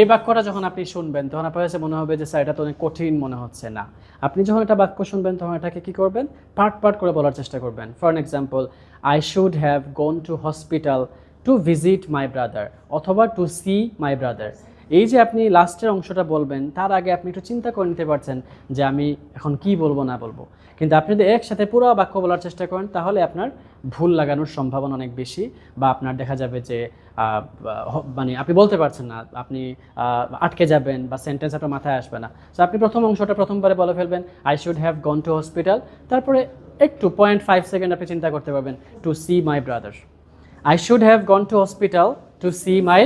এই বাক্যটা যখন আপনি শুনবেন তখন আপনার কাছে মনে হবে যে স্যার এটা তো অনেক কঠিন মনে হচ্ছে না। আপনি যখন একটা বাক্য শুনবেন তখন এটাকে কি করবেন, পার্ট পার্ট করে বলার চেষ্টা করবেন। For an example, I should have gone to hospital to visit my brother, অথবা টু সি মাই ব্রাদার। এই যে আপনি লাস্টের অংশটা বলবেন তার আগে আপনি একটু চিন্তা করে নিতে পারছেন যে আমি এখন কি বলবো না বলবো। কিন্তু আপনি যদি একসাথে পুরো বাক্য বলার চেষ্টা করেন তাহলে আপনার ভুল লাগানোর সম্ভাবনা অনেক বেশি, বা আপনার দেখা যাবে যে মানে আপনি বলতে পারছেন না, আপনি আটকে যাবেন বা সেন্টেন্স আপনার মাথায় আসবে না। সো আপনি প্রথম অংশটা প্রথমবারে বলে ফেলবেন, I should have gone to hospital, তারপরে একটু 0.5 সেকেন্ড আপনি চিন্তা করতে পারবেন, to see my brother. I should have gone to hospital to see my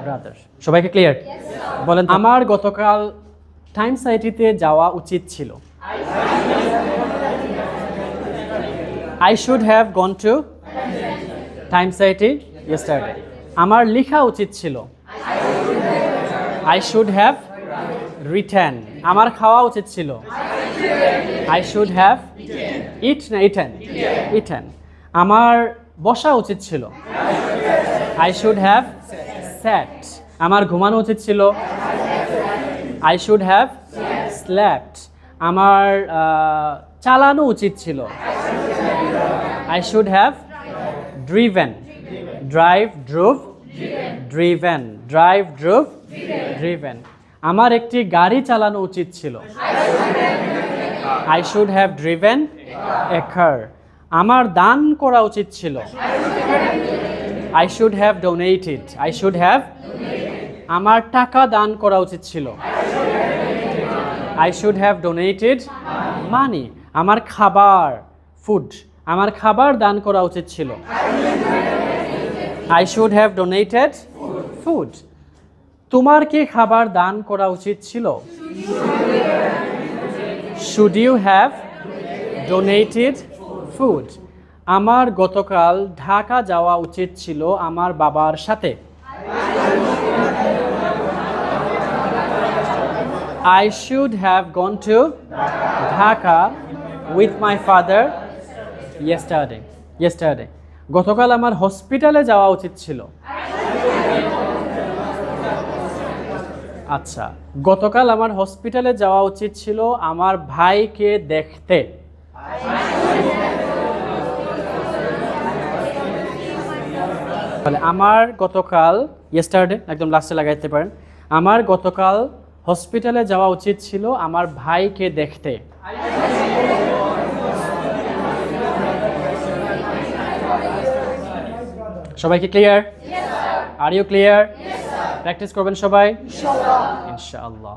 brother. সবাইকে ক্লিয়ার? বলেন, আমার গতকাল টাইমস আইটিতে যাওয়া উচিত ছিল। I should have gone to Times IT yesterday. আমার লেখা উচিত ছিল। I should have written. আমার খাওয়া উচিত ছিল। I should have eaten. আমার বসা উচিত ছিল। I should have sat. আমার ঘুমানো উচিত ছিল। I should have slept. আমার চালানো উচিত ছিল। I should have driven. Driven. আমার একটি গাড়ি চালানো উচিত ছিল। I should have driven a car. আমার দান করা উচিত ছিল। I should have donated. আমার টাকা দান করা উচিত ছিল। I should have donated money. আমার খাবার, ফুড, আমার খাবার দান করা উচিত ছিল। I should have donated food. তোমার কি খাবার দান করা উচিত ছিল? Should you have donated food? আমার গতকাল ঢাকা যাওয়া উচিত ছিল আমার বাবার সাথে। I should have gone to Dhaka with my father yesterday. গতকাল আমার হসপিটালে যাওয়া উচিত ছিল। আচ্ছা, গতকাল আমার হসপিটালে যাওয়া উচিত ছিল আমার ভাইকে দেখতে। আমার গতকাল yesterday একদম লাস্টে লাগাইতে পারেন। আমার গতকাল হসপিটালে যাওয়া উচিত ছিল আমার ভাইকে দেখতে। সবাই কি clear? Are you clear? Practice করবেন সবাই ইনশাআল্লাহ।